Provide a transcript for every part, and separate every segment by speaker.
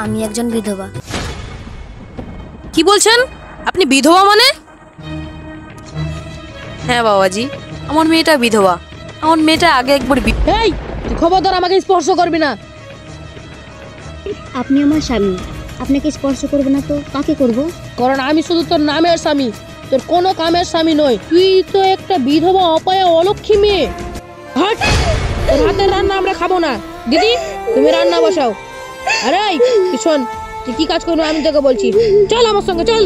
Speaker 1: আমি একজন বিধবা।
Speaker 2: কি বলছেন আপনি? বিধবা মানে? হ্যাঁ বাবাজি, আমার মেয়েটা বিধবা। আমার মেয়েটা আগে একবার
Speaker 3: এই তুই খবরদার আমাকে স্পর্শ করবি না।
Speaker 1: আপনি আমার স্বামী, আপনাকে স্পর্শ করব না তো কাকে করব?
Speaker 3: কারণ আমি শুধু তোর নামের স্বামী, তোর কোনো কামের স্বামী নই। তুই তো একটা বিধবা অপায়া অলক্ষী মেয়ে। হাট! তোর হাতের রান্না আমরা খাবো না। দিদি তুমি রান্না বসাও। আরে তুই শোন, তুই কি কাজ করবি আমি তোকে বলছি। চল আমার সঙ্গে চল।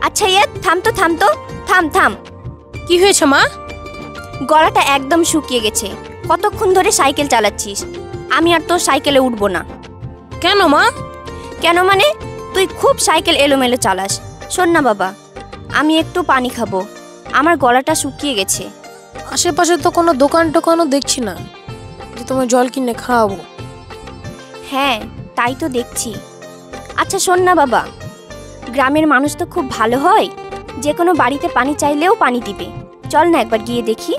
Speaker 1: আচ্ছা ইয়াদ, থাম তো থাম তো, থাম থাম।
Speaker 2: কি হয়েছে মা?
Speaker 1: গলাটা একদম শুকিয়ে গেছে। কতক্ষণ ধরে সাইকেল চালাচ্ছিস? আমি আর তোর সাইকেলে উঠবো না।
Speaker 2: কেন মা?
Speaker 1: কেন মানে? তুই খুব সাইকেল এলোমেলো চালাস। শোন না বাবা, আমি একটু পানি খাবো, আমার গলাটা শুকিয়ে গেছে।
Speaker 2: আশেপাশে তো কোনো দোকান টোকানও দেখছি না যে তোমার জল কিনে খাওয়াবো।
Speaker 1: হ্যাঁ তাই তো দেখছি। আচ্ছা শোন না বাবা, গ্রামের মানুষ তো খুব ভালো হয়, যে কোনো বাড়িতে পানি চাইলেও পানি দিবে। চল না একবার গিয়ে দেখি।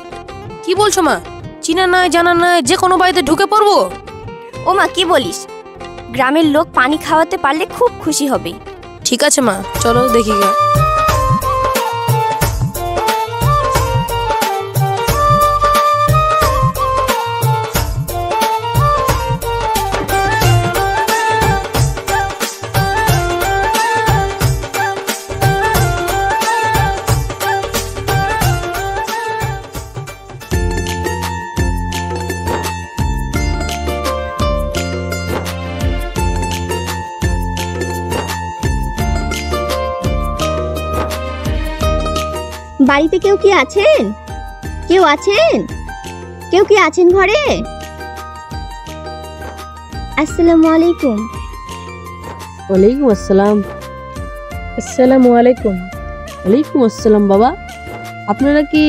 Speaker 2: কি বলছো মা? চিনা নাই জানা নাই যে কোনো বাড়িতে ঢুকে পড়বো?
Speaker 1: ও মা কি বলিস? গ্রামের লোক পানি খাওয়াতে পারলে খুব খুশি হবে।
Speaker 2: ঠিক আছে মা, চলো দেখি গা।
Speaker 1: বাড়িতে কেউ কি আছেন? কেউ আছেন? কেউ কি আছেন ঘরে? আসসালামু আলাইকুম।
Speaker 3: ওয়ালাইকুম আসসালাম। আসসালামু আলাইকুম। ওয়ালাইকুম আসসালাম। বাবা আপনারা কি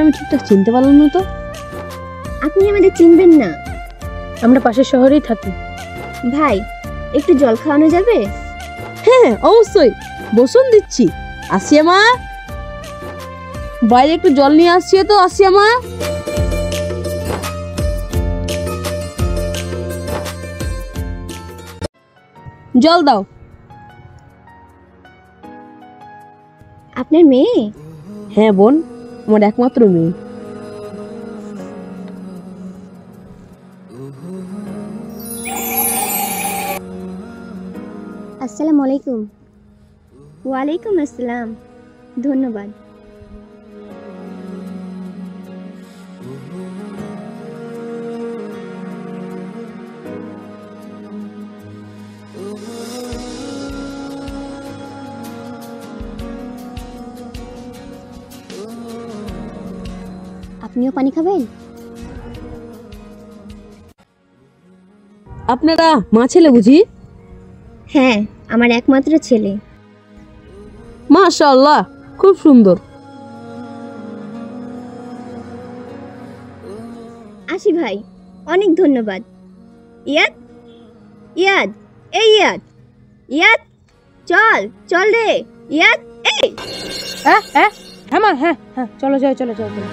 Speaker 3: আমি ঠিকঠাক চিনতে পারলাম না তো?
Speaker 1: আপনি আমাদের চিনবেন না?
Speaker 3: আমরা পাশের শহরেই থাকি।
Speaker 1: ভাই একটু জল খাওয়ানো যাবে?
Speaker 3: হ্যাঁ অবশ্যই, বসুন দিচ্ছি। আসিয়া মা, বাইরে একটু জল নিয়ে আসছি তো। আসিয়া মা, জল দাও।
Speaker 1: আপনার মেয়ে?
Speaker 3: হ্যাঁ বোন, আমার একমাত্র মেয়ে।
Speaker 1: আসসালামু আলাইকুম। ওয়ালাইকুম আসসালাম। ধন্যবাদ। আপনিও পানি খাবেন?
Speaker 3: আপনারা মা ছেলে বুঝি?
Speaker 1: হ্যাঁ আমার একমাত্র ছেলে।
Speaker 3: মাশাআল্লাহ, খুব সুন্দর।
Speaker 1: আসি ভাই, অনেক ধন্যবাদ। ইয়াদ, ইয়াদ, এই ইয়াদ, ইয়াদ, চল চল রে ইয়াদ, এই।
Speaker 3: হ্যাঁ হ্যাঁ হ্যাঁ মা, হ্যাঁ হ্যাঁ চলো চলো চলো চলো চলো।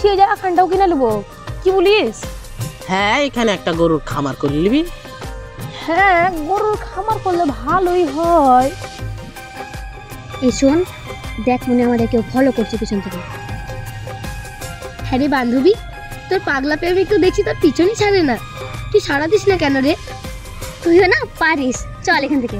Speaker 2: সেই জায়গাখানটাও কিনে নেবো, কি বলিস?
Speaker 3: হ্যাঁ, এখানে একটা গরুর খামার করে নিবি।
Speaker 2: হ্যাঁ, গরুর খামার করলে ভালোই হয়।
Speaker 4: এই শোন, দেখ মনে আমাদের কেউ ফলো করছে পিছন থেকে। হ্যাঁ রে বান্ধবী, তোর পাগলা প্রেমিক তো দেখছি তোর পিছনই ছাড়ে না। তুই সারা দিস না কেন রে? তুইও না পারিস, চল এখান থেকে।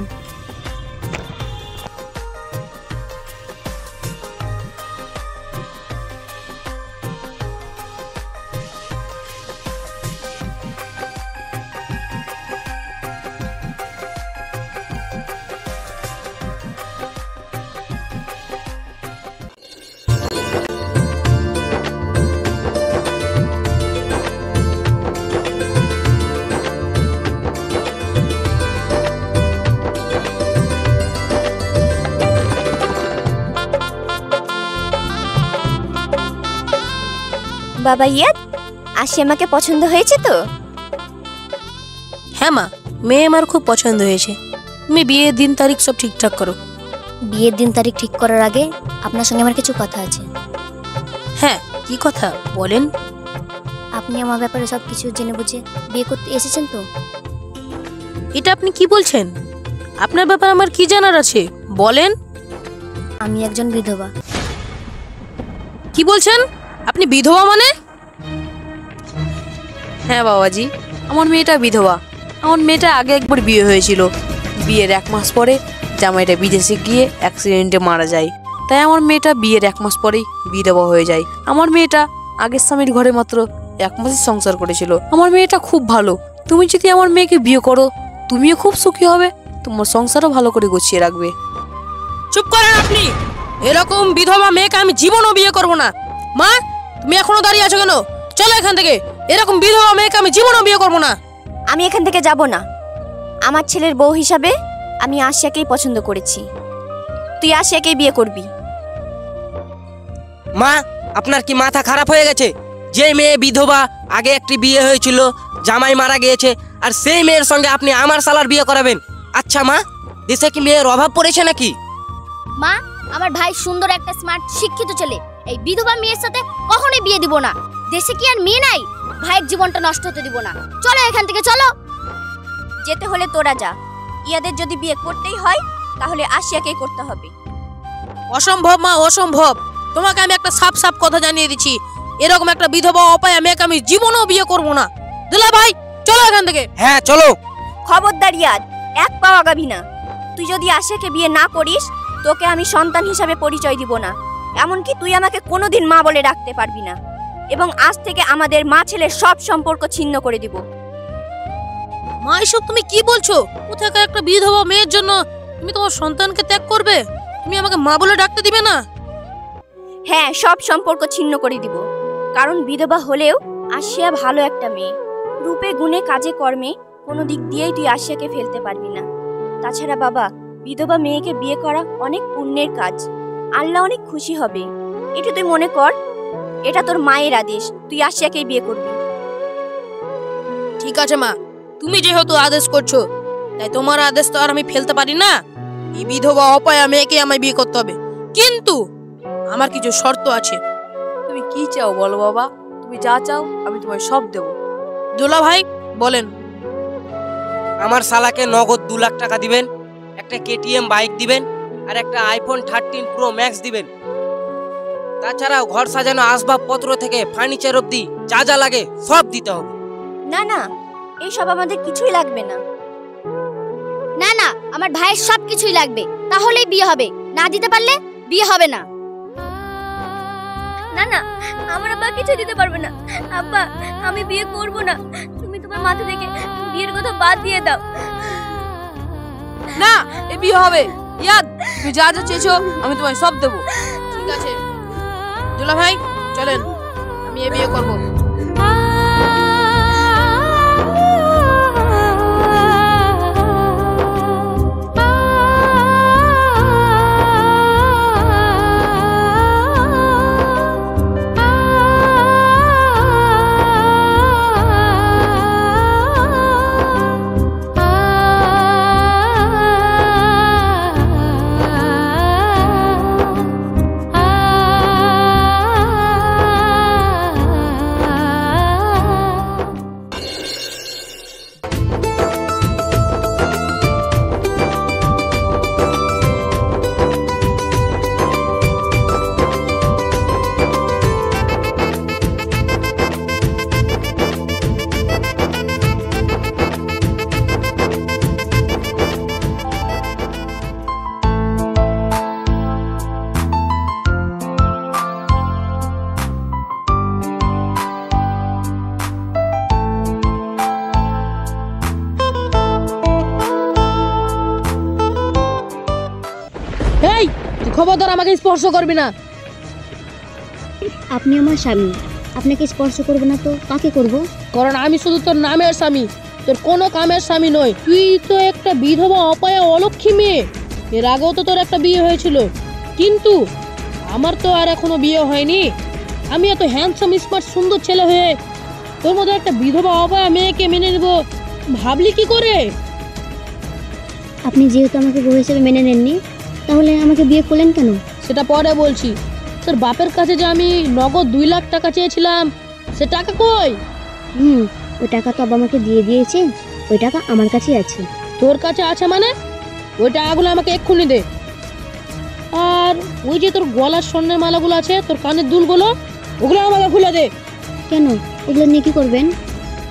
Speaker 1: বাবা ইয়াদ, আশিমাকে পছন্দ হয়েছে তো?
Speaker 2: হ্যাঁ মা, মেয়ে আমার খুব পছন্দ হয়েছে। তুমি বিয়ের দিন তারিখ সব ঠিকঠাক করো।
Speaker 4: বিয়ের দিন তারিখ ঠিক করার আগে আপনার সঙ্গে আমার কিছু কথা আছে।
Speaker 2: হ্যাঁ, কি কথা বলেন?
Speaker 4: আপনি আমার ব্যাপারে সব কিছু জেনে বুঝে বিয়ে করতে এসেছেন তো?
Speaker 2: এটা আপনি কি বলছেন? আপনার ব্যাপারে আমার কি জানার আছে বলেন।
Speaker 4: আমি একজন বিধবা।
Speaker 2: কি বলছেন? আপনি বিধবা মানে? হ্যাঁ বাবাজি, আমার মেয়েটা বিধবা। আমার মেয়েটা আগে একবার বিয়ে হয়েছিল। বিয়ের 1 মাস পরে জামাইটা বিদেশে গিয়ে অ্যাক্সিডেন্টে মারা যায়। তাই আমার মেয়েটা বিয়ের 1 মাস পরেই বিধবা হয়ে যায়। আমার মেয়েটা আগের স্বামীর ঘরে মাত্র 1 মাসই সংসার করেছিল। আমার মেয়েটা খুব ভালো। তুমি যদি আমার মেয়েকে বিয়ে করো, তুমিও খুব সুখী হবে, তোমার সংসারও ভালো করে গুছিয়ে রাখবে। চুপ করেন আপনি। এরকম বিধবা মেয়েকে আমি জীবনও বিয়ে করব না। মা, তুমি এখনো দাঁড়িয়ে আছো কেন? চলো এখান থেকে। এরকম বিধবা মেয়েকে আমি জীবনও বিয়ে করব না।
Speaker 1: আমি এখান থেকে যাব না। আমার ছেলের বউ হিসাবে আমি আশিয়াকেই পছন্দ করেছি। তুই আশিয়াকেই বিয়ে করবি।
Speaker 5: মা, আপনার কি মাথা খারাপ হয়ে গেছে? যে মেয়ে বিধবা, আগে একটি বিয়ে হয়েছিল, জামাই মারা গিয়েছে, আর সেই মেয়ের সঙ্গে আপনি আমার শালার বিয়ে করাবেন? আচ্ছা মা, দেশে কি মেয়ের অভাব পড়েছে নাকি?
Speaker 4: মা, আমার ভাই সুন্দর একটা স্মার্ট শিক্ষিত ছেলে। এই বিধবা মেয়ের সাথে কখনোই বিয়ে দিব না। দেশে কি আর মেয়ে নাই? ভাইয়ের জীবনটা নষ্ট হতে দিব না। চলো এখান থেকে, চলো।
Speaker 1: যেতে হলে তোরা যা। ইয়াদের যদি বিয়ে করতেই হয় তাহলে আশিয়াকেই করতে হবে।
Speaker 2: অসম্ভব মা, অসম্ভব। তোমাকে আমি একটা সাপ সাপ কথা জানিয়ে দিচ্ছি, এরকম একটা বিধবা অপায়া মেয়েকে আমি জীবনও বিয়ে করব না। দুলা ভাই, চলো এখান থেকে।
Speaker 5: হ্যাঁ চলো।
Speaker 1: খবরদার ইয়াদ, এক পাও আগাবি না। তুই যদি আশিয়াকে বিয়ে না করিস, তোকে আমি সন্তান হিসাবে পরিচয় দিব না। এমনকি তুই আমাকে কোনোদিন মা বলে ডাকতে পারবি না, এবং আজ থেকে আমাদের মা ছেলের সব সম্পর্ক ছিন্ন করে দিব।
Speaker 2: মা, এসব তুমি কি বলছো? কোথাকার একটা বিধবা মেয়ের জন্য তুমি তোমার সন্তানকে ত্যাগ করবে? তুমি আমাকে মা বলে ডাকতে দিবে না?
Speaker 1: হ্যাঁ, সব সম্পর্ক ছিন্ন করে দিব। কারণ বিধবা হলেও আশিয়া ভালো একটা মেয়ে। রূপে গুণে কাজে কর্মে কোনো দিক দিয়েই তুই আশিয়াকে ফেলতে পারবি না। তাছাড়া বাবা, বিধবা মেয়েকে বিয়ে করা অনেক পুণ্যের কাজ। আল্লাহ অনেক খুশি হবে। এটা তুই মনে কর, এটা তোর মায়ের আদেশ। তুই আশিয়াকেই বিয়ে করবি।
Speaker 2: ঠিক আছে মা, তুমি যেহেতু আদেশ করছো, তাই তোমার আদেশ তো আর আমি ফেলতে পারি না। এই বিধবা অপায়া মেয়েকে আমায় বিয়ে করতে হবে, কিন্তু আমার কিছু শর্ত আছে। তুমি কি চাও বলো বাবা? তুমি যা চাও আমি তোমায় সব দেব। দুলা ভাই বলেন।
Speaker 5: আমার শালাকে নগদ 2 লাখ টাকা দিবেন, একটা কেটিএম বাইক দিবেন, আর একটা আইফোন 13 প্রো ম্যাক্স দিবেন। তাছাড়াও ঘর সাজানো আসবাবপত্র থেকে ফার্নিচার অবধি যা যা লাগে সব দিতে হবে।
Speaker 1: না না, এইসব আমাদের কিছুই লাগবে না।
Speaker 4: না না, আমার ভাইয়ের সব কিছুই লাগবে, তাহলেই বিয়ে হবে। না দিতে পারলে বিয়ে হবে না।
Speaker 1: না না, আমার আব্বা কিছু দিতে পারবে না। আব্বা, আমি বিয়ে করব না। তুমি তোমার মাথা থেকে বিয়ের কথা বাদ দিয়ে দাও।
Speaker 2: না, এই বিয়ে হবে। ইয়াদ, তুমি যা যা চেয়েছো আমি তোমায় সব দেব। ঠিক আছে দুলা ভাই, চলেন, আমি এই বিয়ে করব।
Speaker 3: খবরদার আমাকে স্পর্শ করবি না।
Speaker 4: আপনি আমার স্বামী, আপনাকে স্পর্শ করবো না তো কাকে করব?
Speaker 3: কারণ আমি শুধু তোর নামের স্বামী, তোর কোনো কামের স্বামী নই। তুই তো একটা বিধবা অপায়া অলক্ষী মেয়ে। এর আগেও তো তোর একটা বিয়ে হয়েছিল, কিন্তু আমার তো আর এখনো বিয়ে হয়নি। আমি এত হ্যান্ডসাম স্মার্ট সুন্দর ছেলে হয়ে তোর মধ্যে একটা বিধবা অপায়া মেয়েকে মেনে নেব ভাবলি কি করে?
Speaker 4: আপনি যেহেতু আমাকে বউ হিসেবে মেনে নেননি, তাহলে আমাকে বিয়ে করলেন কেন?
Speaker 3: সেটা পরে বলছি। তোর বাপের কাছে যে আমি নগদ 2 লাখ টাকা চেয়েছিলাম, সে টাকা কই?
Speaker 4: ওই টাকা তো আব্বা আমাকে দিয়ে দিয়েছে, ওই টাকা আমার কাছেই আছে।
Speaker 3: তোর কাছে আছে মানে? ওই টাকাগুলো আমাকে এক্ষুনি দে। আর ওই যে তোর গলার স্বর্ণের মালাগুলো আছে, তোর কানের দুলগুলো, ওগুলো আমাকে খুলে দে।
Speaker 4: কেন? ওগুলো নিয়ে কি করবেন?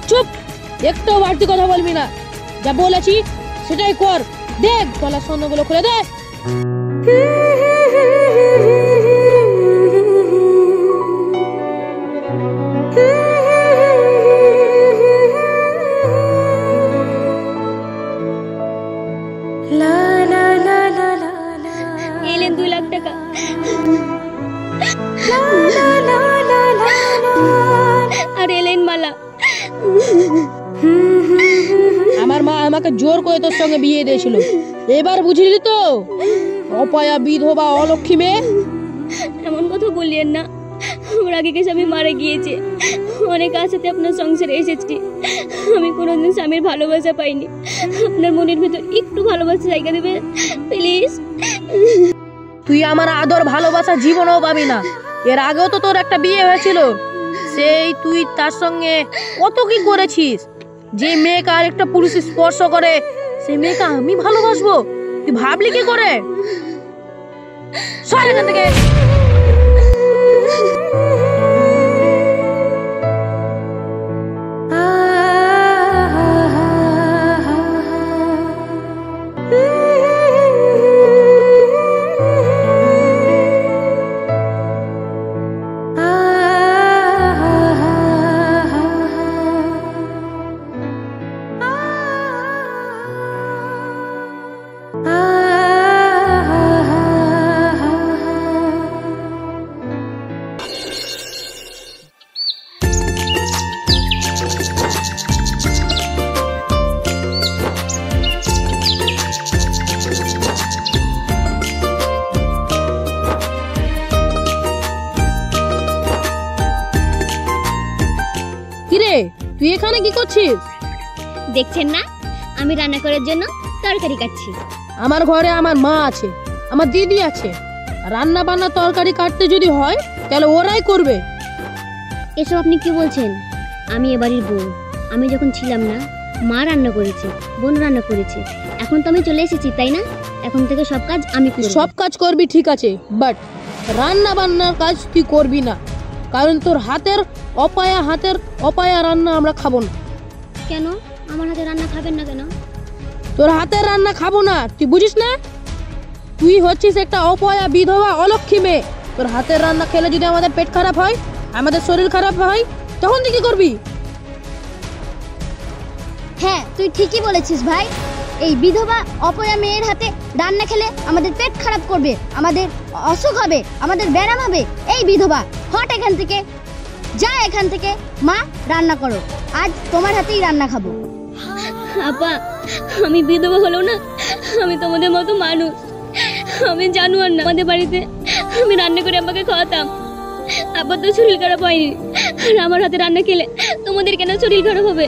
Speaker 3: চুপ, একটাও বাড়তি কথা বলবি না। যা বলেছি সেটাই কর। দেখ গলার স্বর্ণগুলো খুলে দে।
Speaker 1: এলেন 2 লাখ টাকা। আর এলেন মালা।
Speaker 3: আমার মা আমাকে জোর করে তোর সঙ্গে বিয়ে দিয়েছিল, এবার বুঝলি তো? অপয়া বিধবা অলক্ষী মেয়ে।
Speaker 1: এমন কথা বললেন না, আমার আগে স্বামী মারা গিয়েছে। অনেক আশাতে আপনার সংসারে এসেছি। আমি কোনোদিন স্বামীর ভালোবাসা পাইনি। আপনার মনের ভিতর একটু ভালোবাসা জায়গা দেবে প্লিজ।
Speaker 3: তুই আমার আদর ভালোবাসা জীবনেও পাবি না। এর আগেও তো তোর একটা বিয়ে হয়েছিল, সেই তুই তার সঙ্গে কত কি করেছিস। যে মেয়েকে আর একটা পুরুষ স্পর্শ করে, সেই মেয়েকে আমি ভালোবাসবো? তুই ভাবলি কি করে? সর এখান থেকে। কিরে, তুই এখানে কি করছিস?
Speaker 4: দেখছেন না, আমি রান্না করার জন্য তরকারি কাটছি।
Speaker 3: আমার ঘরে আমার মা আছে, আমার দিদি আছে। রান্না বান্না তরকারি কাটতে যদি হয় তাহলে ওরাই করবে।
Speaker 4: এসব আপনি কি বলছেন? আমি এ বাড়ির বউ। আমি যখন ছিলাম না, মা রান্না করেছে, বোন রান্না করেছে। এখন তো আমি চলে এসেছি, তাই না? এখন থেকে সব কাজ আমি করব।
Speaker 3: সব কাজ করবি ঠিক আছে, বাট রান্না বান্নার কাজ তুই করবি না। কারণ তোর হাতের অপায়া রান্না আমরা খাবো না।
Speaker 4: কেন আমার হাতে রান্না খাবেন না কেন?
Speaker 3: তোর হাতের রান্না খাবো না, তুই বুঝিস না? তুই হচ্ছিস একটা অপয়া বিধবা অলক্ষী মেয়ে। তোর হাতের রান্না খেলে যদি আমাদের পেট খারাপ হয়, আমাদের শরীর খারাপ হয়, তখন তুই কি করবি?
Speaker 4: হ্যাঁ, তুই ঠিকই বলেছিস ভাই। এই বিধবা অপয়া মেয়ের হাতে রান্না খেলে আমাদের পেট খারাপ করবে, আমাদের অসুখ হবে, আমাদের ব্যারাম হবে। এই বিধবা, হট এখান থেকে, যা এখান থেকে। মা, রান্না করো, আজ তোমার হাতেই রান্না খাবো।
Speaker 1: আপা, আমি বিধবা হলো না, আমি তোমাদের মতো মানুষ। আমি জানোয়ার না। আমাদের বাড়িতে আমি রান্না করে আমাকে খাওয়াতাম। আবার তো শরীর খারাপ হয়নি, আর আমার হাতে রান্না খেলে তোমাদের কেন শরীর খারাপ হবে?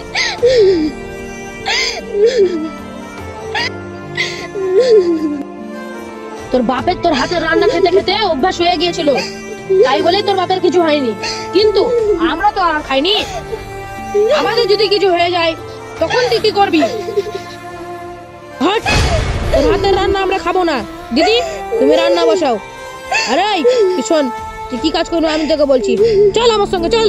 Speaker 3: তোর বাপের তোর হাতের রান্না খেতে খেতে অভ্যাস হয়ে গিয়েছিল, তাই বলে তোর বাপের কিছু হয়নি। কিন্তু আমরা তো আর খাইনি। আমাদের যদি কিছু হয়ে যায় তখন তুই কি করবি? হট, তোর হাতের রান্না আমরা খাবো না। দিদি, তুমি রান্না বসাও। আরে তুই শোন, তুই কি কাজ করবি আমি তোকে বলছি। চল আমার সঙ্গে, চল।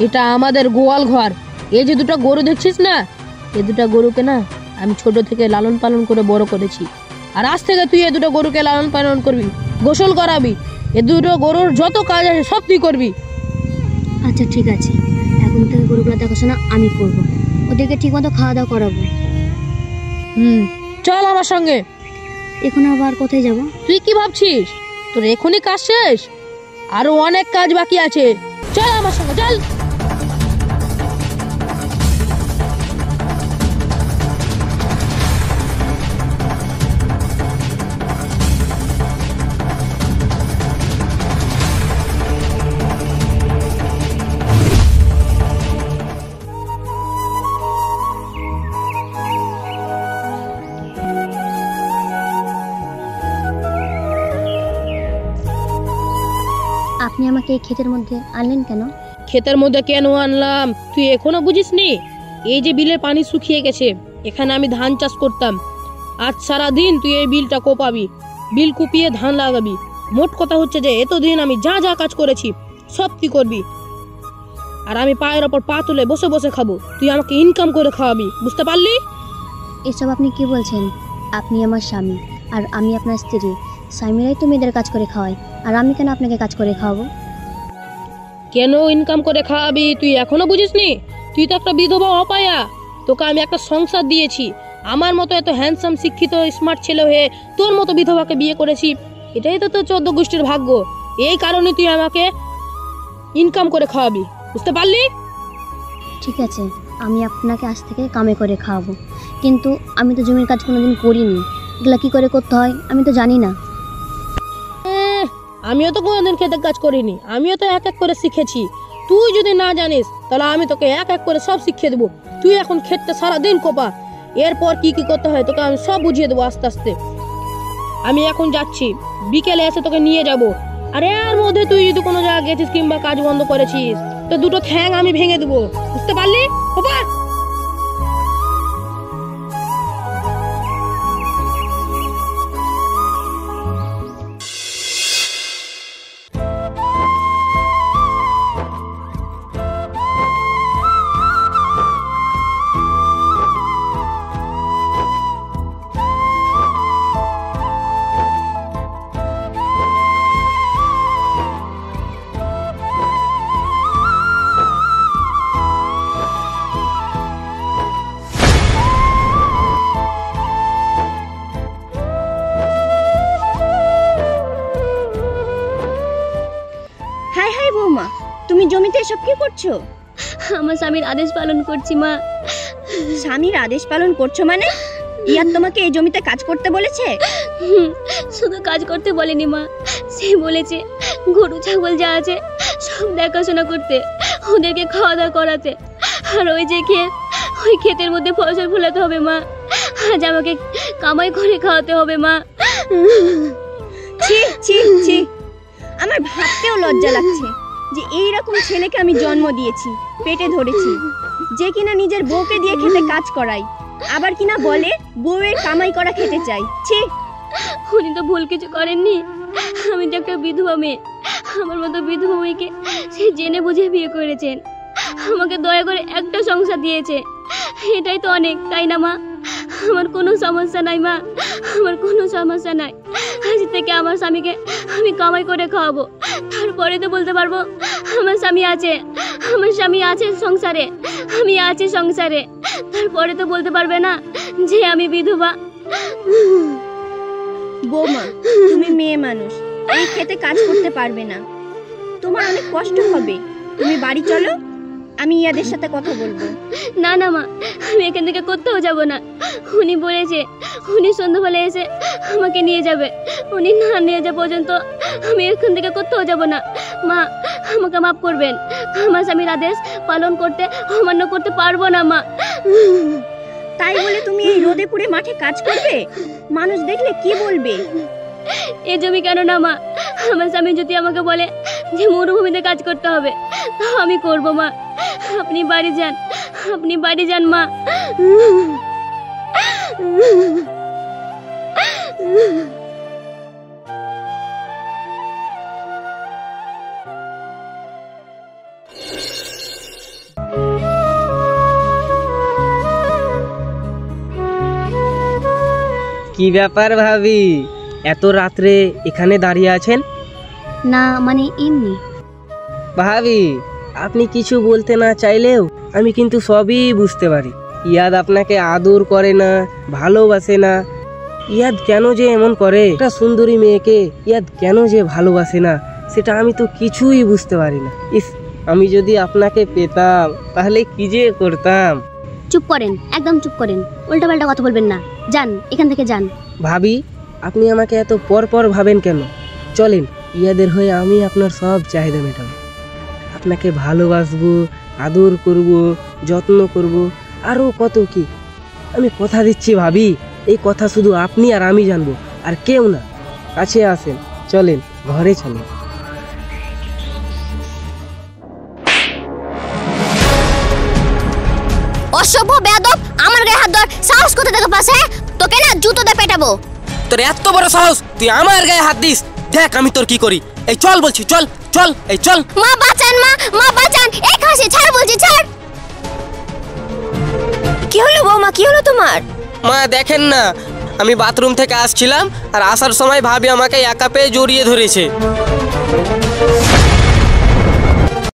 Speaker 3: এটা আমাদের গোয়াল ঘর। এই যে দুটো গরু দেখছিস না, এই দুটো গরুকে না আমি ছোট থেকে লালন পালন করে বড় করেছি। আর আজ থেকে তুই এই দুটো গরুকে লালন পালন করবি, গোসল করাবি, এই দুটো গরুর যত কাজ আছে সব তুই করবি।
Speaker 4: আচ্ছা ঠিক আছে, এখন থেকে গরুগুলো দেখাশোনা আমি করব, ওদেরকে ঠিক মতো খাওয়া দাওয়া করাবো।
Speaker 3: চল আমার সঙ্গে।
Speaker 4: এখন আবার কোথায় যাব?
Speaker 3: তুই কি ভাবছিস তোর এখনই কাজ শেষ? আরো অনেক কাজ বাকি আছে, চল আমার সঙ্গে চল।
Speaker 4: আপনি আমাকে এই ক্ষেতের মধ্যে আনলেন কেন?
Speaker 3: ক্ষেতের মধ্যে কেন আনলাম তুই এখনো বুঝিসনি? এই যে বিলের পানি শুকিয়ে গেছে, এখানে আমি ধান চাষ করতাম। আজ সারা দিন তুই এই বিলটা কোপাবি, বিল কুপিয়ে ধান লাগাবি। মোট কথা হচ্ছে যে এতদিন আমি যা যা কাজ করেছি সব তুই করবি, আর আমি পায়ের ওপর পা তুলে বসে বসে খাবো। তুই আমাকে ইনকাম করে খাওয়াবি, বুঝতে পারলি?
Speaker 4: এসব আপনি কি বলছেন? আপনি আমার স্বামী আর আমি আপনার স্ত্রী। স্বামীরাই তো মেয়েদের কাজ করে খাওয়ায়, আর আমি কেন আপনাকে কাজ করে খাওয়াবো?
Speaker 3: কেন ইনকাম করে খাওয়াবি তুই এখনো বুঝিসনি? তুই তো একটা বিধবা অপায়া, তোকে আমি একটা সংসার দিয়েছি। আমার মতো এত হ্যান্ডসাম শিক্ষিত স্মার্ট ছেলে হয়ে তোর মতো বিধবাকে বিয়ে করেছি, এটাই তো তোর 14 গোষ্ঠীর ভাগ্য। এই কারণে তুই আমাকে ইনকাম করে খাওয়াবি, বুঝতে পারলি?
Speaker 4: ঠিক আছে, আমি আপনাকে আজ থেকে কামে করে খাওয়াবো, কিন্তু আমি তো জমির কাজ কোনোদিন করিনি, এগুলা কি করে করতে হয় আমি তো জানি না।
Speaker 3: আমিও তো কোনোদিন ক্ষেতের কাজ করিনি, আমিও তো এক এক করে শিখেছি। তুই যদি না জানিস তাহলে আমি তোকে এক এক করে সব শিখিয়ে দেবো। তুই এখন ক্ষেতটা সারাদিন কোপা, এরপর কি কি করতে হয় তোকে আমি সব বুঝিয়ে দেবো আস্তে আস্তে। আমি এখন যাচ্ছি, বিকেলে এসে তোকে নিয়ে যাব। আর এর মধ্যে তুই যদি কোনো জায়গায় গেছিস কিংবা কাজ বন্ধ করেছিস তো দুটো ঠ্যাং আমি ভেঙে দেবো, বুঝতে পারলি? কোপা।
Speaker 1: হাই হাই বৌমা, তুমি জমিতে এসব কি করছো?
Speaker 4: আমার স্বামীর আদেশ পালন করছি মা।
Speaker 1: স্বামীর আদেশ পালন করছো মানে? ইয়ার তোমাকে এই জমিতে কাজ করতে বলেছে?
Speaker 4: শুধু কাজ করতে বলেনি মা, সে বলেছে গরু ছাগল যা আছে সব দেখাশোনা করতে, ওদেরকে খাওয়া দাওয়া করাতে। আর ওই যে ক্ষেত, ওই ক্ষেতের মধ্যে ফসল ফলাতে হবে মা। আজ আমাকে কামাই করে খাওয়াতে হবে মা।
Speaker 1: ছি ছি ছি, আমার ভাবতেও লজ্জা লাগছে যে এইরকম ছেলেকে আমি জন্ম দিয়েছি, পেটে ধরেছি, যে কিনা নিজের বউকে দিয়ে খেতে কাজ করাই, আবার কিনা বলে বউয়ের কামাই করা খেতে চাই। ছি।
Speaker 4: উনি তো ভুল কিছু করেননি, আমি তো একটা বিধবা মেয়ে। আমার মতো বিধবা মেয়েকে সে জেনে বুঝে বিয়ে করেছেন, আমাকে দয়া করে একটা সংসার দিয়েছে, এটাই তো অনেক, তাই না মা? আমার কোনো সমস্যা নাই মা, আমার কোনো সমস্যা নাই। আজ থেকে আমার স্বামীকে আমি কামাই করে খাওয়াবো, তারপরে তো বলতে পারবো আমার স্বামী আছে, আমার স্বামী আছে সংসারে, আমি আছি সংসারে। তারপরে তো বলতে পারবে না যে আমি বিধবা।
Speaker 1: বৌমা, তুমি মেয়ে মানুষ, এই খেতে কাজ করতে পারবে না, তোমার অনেক কষ্ট হবে। তুমি বাড়ি চলো, আমি ইয়াদের সাথে কথা বলবো।
Speaker 4: না না মা, আমি এখান থেকে কোথাও যাব না। উনি বলেছে উনি সন্ধ্যাবেলা এসে আমাকে নিয়ে যাবে, উনি না নিয়ে যাওয়া পর্যন্ত আমি এখান থেকে কোথাও যাব না। মা, আমাকে মাফ করবেন, আমার স্বামীর আদেশ পালন করতে অমান্য করতে পারবো না মা।
Speaker 1: তাই বলে তুমি এই রোদে পুড়ে মাঠে কাজ করবে? মানুষ দেখলে কি বলবে?
Speaker 4: এই জমি কেন না মা, আমার স্বামী যদি আমাকে বলে যে মরুভূমিতে কাজ করতে হবে তাও আমি করব মা। আপনি বাড়ি যান, আপনি বাড়ি যান মা।
Speaker 5: কি ব্যাপার ভাবি, এত রাত্রে এখানে দাঁড়িয়ে আছেন?
Speaker 4: না মানে এমনি।
Speaker 5: ভাবি, আপনি কিছু বলতে না চাইলেও আমি কিন্তু সবই বুঝতে পারি। ইয়াদ আপনাকে আদর করে না, ভালোবাসে না। ইয়াদ কেন যে এমন করে, একটা সুন্দরী মেয়েকে ইয়াদ কেন যে ভালোবাসে না, সেটা আমি তো কিছুই বুঝতে পারি না। ইস, আমি যদি আপনাকে পেতাম তাহলে কি যে করতাম।
Speaker 4: চুপ করেন, একদম চুপ করেন, উল্টাপাল্টা কথা বলবেন না। যান এখান থেকে যান।
Speaker 5: ভাবি, আপনি আমাকে এত পর ভাবেন কেন? চলেন, ইয়াদের হয়ে আমি আপনার সব চাহিদা মেটাবো। আপনাকে ভালোবাসবো, আদর করব, যত্ন করব, আরও কত কি। আমি কথা দিচ্ছি ভাবি, এই কথা শুধু আপনি আর আমি জানবো, আর কেউ না। কাছে আসেন, চলেন ঘরে চলেন।
Speaker 4: অসভ্য বেয়াদব, আমার গায়ে হাত ধর, সাহস কোথা থেকে পাস? তোকে না জুতো দিয়ে পেটাবো।
Speaker 5: তোর এত বড় সাহস, তুই আমার গায়ে হাত দিস? দেখ আমি তোর কি করি। এই চল বলছি, চল চল, এই চল।
Speaker 4: মা বাঁচান, মা বাঁচান, এই খাসি ছাড় বলছি, ছাড়।
Speaker 1: কি হলো বৌমা, কি হলো তোমার?
Speaker 5: মা দেখেন না, আমি বাথরুম থেকে আসছিলাম আর আসার সময় ভাবি আমাকে একা পেয়ে জড়িয়ে ধরেছে।